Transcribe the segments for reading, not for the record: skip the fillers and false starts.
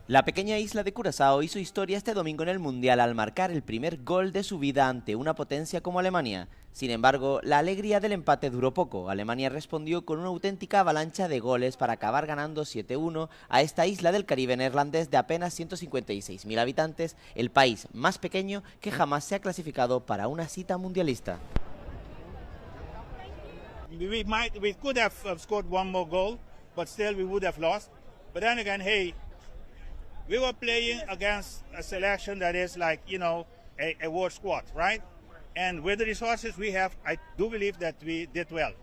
La pequeña isla de Curazao hizo historia este domingo en el Mundial al marcar el primer gol de su vida ante una potencia como Alemania. Sin embargo, la alegría del empate duró poco. Alemania respondió con una auténtica avalancha de goles para acabar ganando 7-1 a esta isla del Caribe neerlandés de apenas 156.000 habitantes, el país más pequeño que jamás se ha clasificado para una cita mundialista. We could have scored one more goal, but still we would have lost. But then again, hey, we were playing against a selection that is like, you know, a world squad, right? And with the resources we have, I do believe that we did well.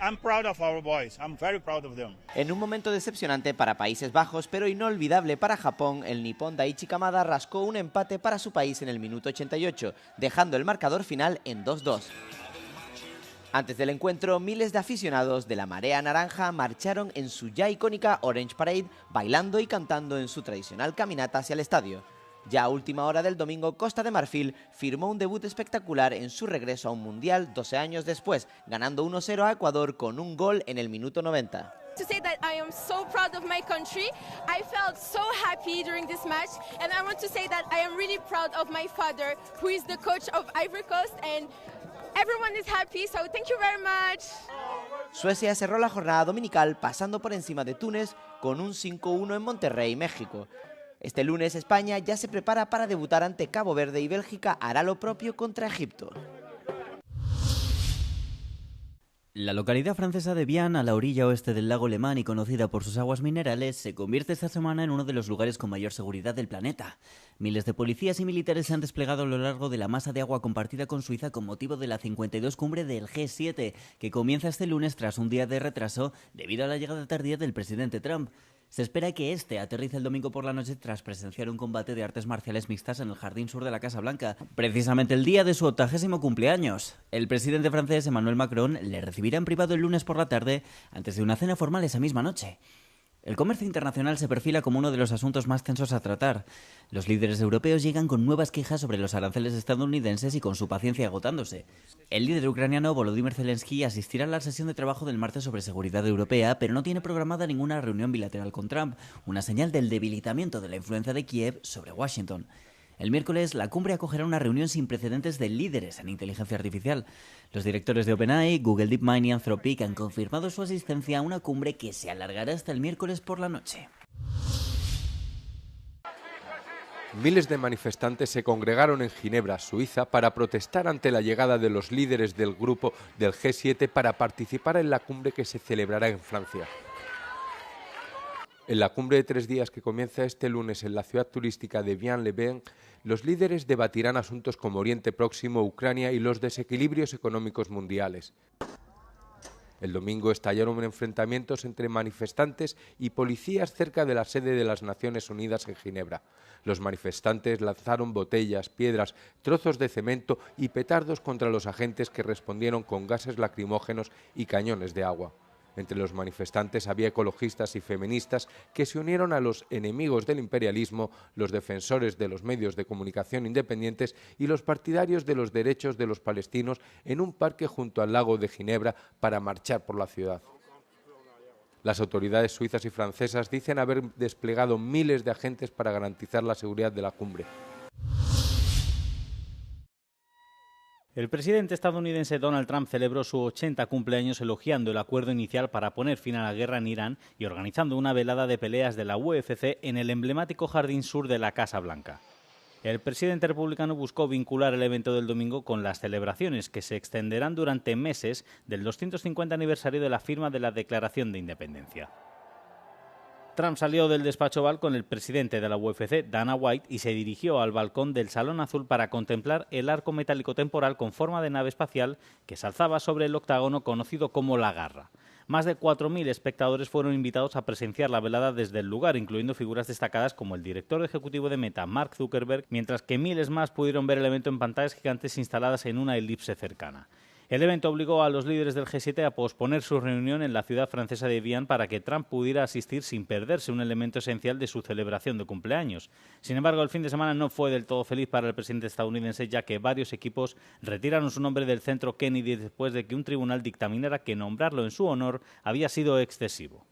I'm proud of our boys. I'm very proud of them. En un momento decepcionante para Países Bajos, pero inolvidable para Japón, el nipón Daichi Kamada rascó un empate para su país en el minuto 88, dejando el marcador final en 2-2. Antes del encuentro, miles de aficionados de la Marea Naranja marcharon en su ya icónica Orange Parade, bailando y cantando en su tradicional caminata hacia el estadio. Ya a última hora del domingo, Costa de Marfil firmó un debut espectacular en su regreso a un mundial 12 años después, ganando 1-0 a Ecuador con un gol en el minuto 90. To say that I am so proud of my country. I felt so happy during this match, and I want to say that I am really proud of my father, who is the coach of Ivory Coast, and everyone is happy, so thank you very much. Suecia cerró la jornada dominical pasando por encima de Túnez con un 5-1 en Monterrey, México. Este lunes España ya se prepara para debutar ante Cabo Verde y Bélgica hará lo propio contra Egipto. La localidad francesa de Bian, a la orilla oeste del lago Le Mans y conocida por sus aguas minerales, se convierte esta semana en uno de los lugares con mayor seguridad del planeta. Miles de policías y militares se han desplegado a lo largo de la masa de agua compartida con Suiza con motivo de la 52 cumbre del G7, que comienza este lunes tras un día de retraso debido a la llegada tardía del presidente Trump. Se espera que este aterrice el domingo por la noche tras presenciar un combate de artes marciales mixtas en el jardín sur de la Casa Blanca, precisamente el día de su 80º cumpleaños. El presidente francés Emmanuel Macron le recibirá en privado el lunes por la tarde antes de una cena formal esa misma noche. El comercio internacional se perfila como uno de los asuntos más tensos a tratar. Los líderes europeos llegan con nuevas quejas sobre los aranceles estadounidenses y con su paciencia agotándose. El líder ucraniano Volodymyr Zelensky asistirá a la sesión de trabajo del martes sobre seguridad europea, pero no tiene programada ninguna reunión bilateral con Trump, una señal del debilitamiento de la influencia de Kiev sobre Washington. El miércoles, la cumbre acogerá una reunión sin precedentes de líderes en inteligencia artificial. Los directores de OpenAI, Google DeepMind y Anthropic han confirmado su asistencia a una cumbre que se alargará hasta el miércoles por la noche. Miles de manifestantes se congregaron en Ginebra, Suiza, para protestar ante la llegada de los líderes del grupo del G7 para participar en la cumbre que se celebrará en Francia. En la cumbre de 3 días que comienza este lunes en la ciudad turística de Bian-le-Ven, los líderes debatirán asuntos como Oriente Próximo, Ucrania y los desequilibrios económicos mundiales. El domingo estallaron enfrentamientos entre manifestantes y policías cerca de la sede de las Naciones Unidas en Ginebra. Los manifestantes lanzaron botellas, piedras, trozos de cemento y petardos contra los agentes que respondieron con gases lacrimógenos y cañones de agua. Entre los manifestantes había ecologistas y feministas que se unieron a los enemigos del imperialismo, los defensores de los medios de comunicación independientes y los partidarios de los derechos de los palestinos en un parque junto al lago de Ginebra para marchar por la ciudad. Las autoridades suizas y francesas dicen haber desplegado miles de agentes para garantizar la seguridad de la cumbre. El presidente estadounidense Donald Trump celebró su 80 cumpleaños elogiando el acuerdo inicial para poner fin a la guerra en Irán y organizando una velada de peleas de la UFC en el emblemático jardín sur de la Casa Blanca. El presidente republicano buscó vincular el evento del domingo con las celebraciones que se extenderán durante meses del 250 aniversario de la firma de la Declaración de Independencia. Trump salió del despacho Oval con el presidente de la UFC, Dana White, y se dirigió al balcón del Salón Azul para contemplar el arco metálico temporal con forma de nave espacial que se alzaba sobre el octágono conocido como La Garra. Más de 4.000 espectadores fueron invitados a presenciar la velada desde el lugar, incluyendo figuras destacadas como el director ejecutivo de Meta, Mark Zuckerberg, mientras que miles más pudieron ver el evento en pantallas gigantes instaladas en una elipse cercana. El evento obligó a los líderes del G7 a posponer su reunión en la ciudad francesa de Bian para que Trump pudiera asistir sin perderse un elemento esencial de su celebración de cumpleaños. Sin embargo, el fin de semana no fue del todo feliz para el presidente estadounidense, ya que varios equipos retiraron su nombre del centro Kennedy después de que un tribunal dictaminara que nombrarlo en su honor había sido excesivo.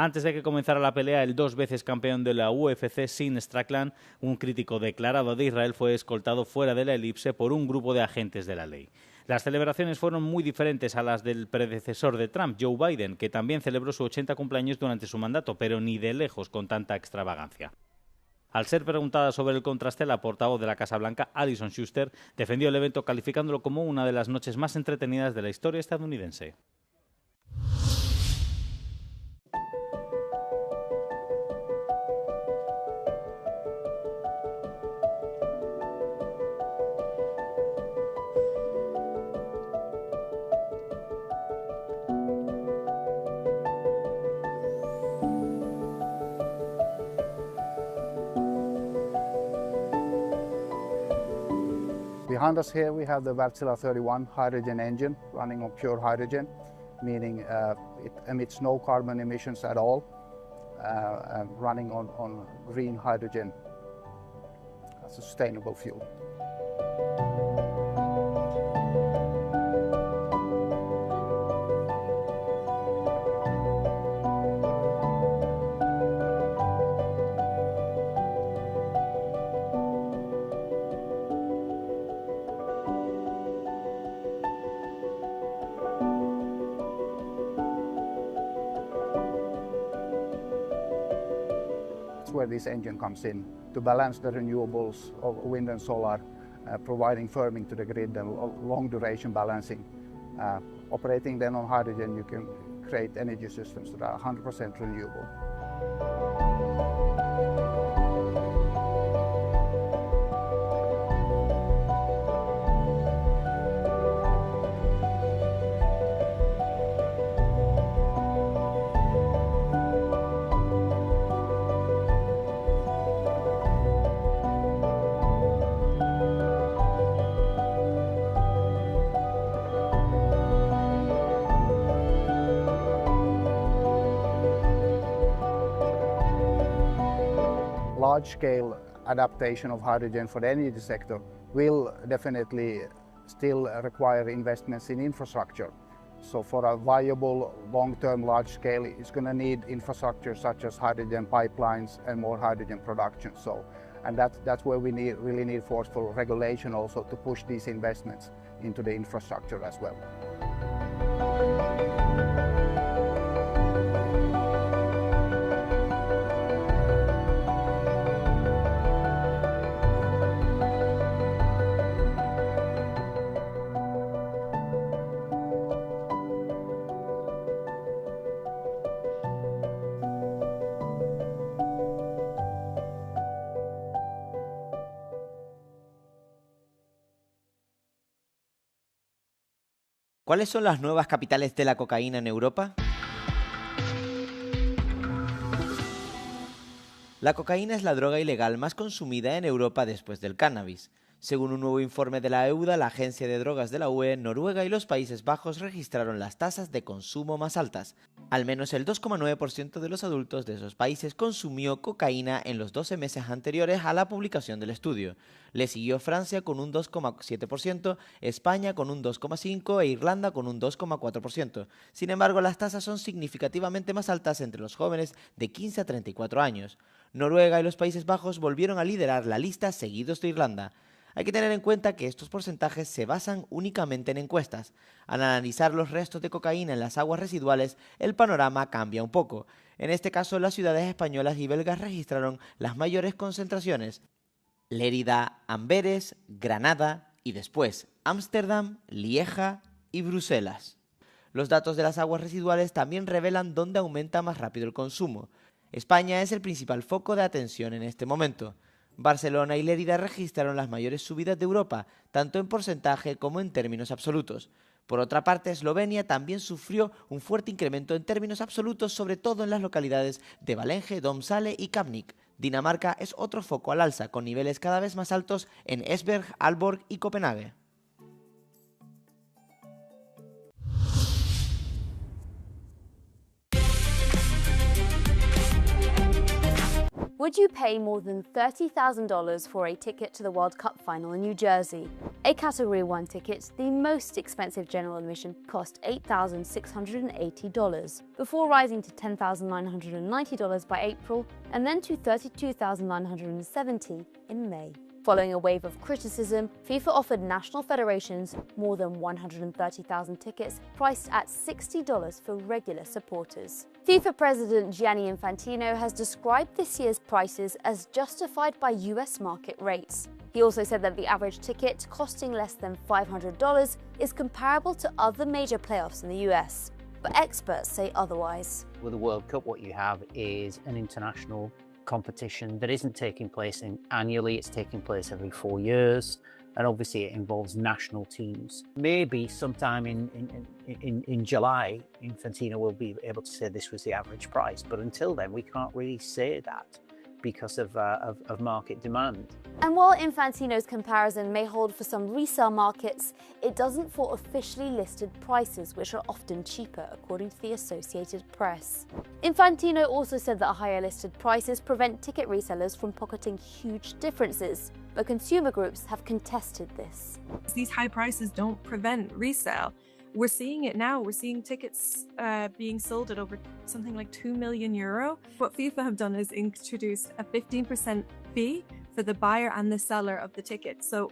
Antes de que comenzara la pelea, el 2 veces campeón de la UFC, Sean Strickland, un crítico declarado de Israel, fue escoltado fuera de la elipse por un grupo de agentes de la ley. Las celebraciones fueron muy diferentes a las del predecesor de Trump, Joe Biden, que también celebró su 80 cumpleaños durante su mandato, pero ni de lejos con tanta extravagancia. Al ser preguntada sobre el contraste, la portavoz de la Casa Blanca, Alison Schuster, defendió el evento calificándolo como una de las noches más entretenidas de la historia estadounidense. Behind us here we have the Wärtsilä 31 hydrogen engine running on pure hydrogen, meaning it emits no carbon emissions at all, running on green hydrogen, a sustainable fuel. Where this engine comes in to balance the renewables of wind and solar, providing firming to the grid and long duration balancing. Operating then on hydrogen, you can create energy systems that are 100% renewable. Large-scale adaptation of hydrogen for the energy sector will definitely still require investments in infrastructure. So for a viable long-term large-scale, it's going to need infrastructure such as hydrogen pipelines and more hydrogen production. And that's where we really need forceful regulation also to push these investments into the infrastructure as well. ¿Cuáles son las nuevas capitales de la cocaína en Europa? La cocaína es la droga ilegal más consumida en Europa después del cannabis. Según un nuevo informe de la EUDA, la Agencia de Drogas de la UE, Noruega y los Países Bajos registraron las tasas de consumo más altas. Al menos el 2,9% de los adultos de esos países consumió cocaína en los 12 meses anteriores a la publicación del estudio. Le siguió Francia con un 2,7%, España con un 2,5% e Irlanda con un 2,4%. Sin embargo, las tasas son significativamente más altas entre los jóvenes de 15 a 34 años. Noruega y los Países Bajos volvieron a liderar la lista, seguidos de Irlanda. Hay que tener en cuenta que estos porcentajes se basan únicamente en encuestas. Al analizar los restos de cocaína en las aguas residuales, el panorama cambia un poco. En este caso, las ciudades españolas y belgas registraron las mayores concentraciones: Lérida, Amberes, Granada y después Ámsterdam, Lieja y Bruselas. Los datos de las aguas residuales también revelan dónde aumenta más rápido el consumo. España es el principal foco de atención en este momento. Barcelona y Lérida registraron las mayores subidas de Europa, tanto en porcentaje como en términos absolutos. Por otra parte, Eslovenia también sufrió un fuerte incremento en términos absolutos, sobre todo en las localidades de Valenge, Domsale y Kamnik. Dinamarca es otro foco al alza, con niveles cada vez más altos en Esbjerg, Aalborg y Copenhague. Would Would you pay more than $30,000 for a ticket to the World Cup final in New Jersey? A Category 1 ticket, the most expensive general admission, cost $8,680, before rising to $10,990 by April and then to $32,970 in May. Following a wave of criticism, FIFA offered national federations more than 130,000 tickets priced at $60 for regular supporters. FIFA President Gianni Infantino has described this year's prices as justified by US market rates. He also said that the average ticket, costing less than $500, is comparable to other major playoffs in the US. But experts say otherwise. With the World Cup, what you have is an international competition that isn't taking place annually, it's taking place every 4 years, and obviously it involves national teams. Maybe sometime in July, Infantino will be able to say this was the average price, but until then we can't really say that because of market demand. And while Infantino's comparison may hold for some resale markets, it doesn't for officially listed prices, which are often cheaper, according to the Associated Press. Infantino also said that higher listed prices prevent ticket resellers from pocketing huge differences, but consumer groups have contested this. These high prices don't prevent resale. We're seeing it now. We're seeing tickets being sold at over something like €2 million. What FIFA have done is introduced a 15% fee for the buyer and the seller of the ticket. So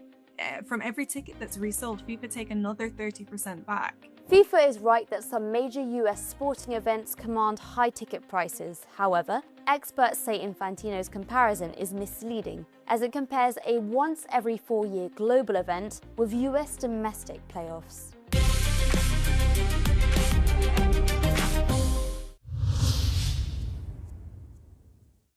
from every ticket that's resold, FIFA take another 30% back. FIFA is right that some major US sporting events command high ticket prices. However, experts say Infantino's comparison is misleading, as it compares a once every 4-year global event with US domestic playoffs.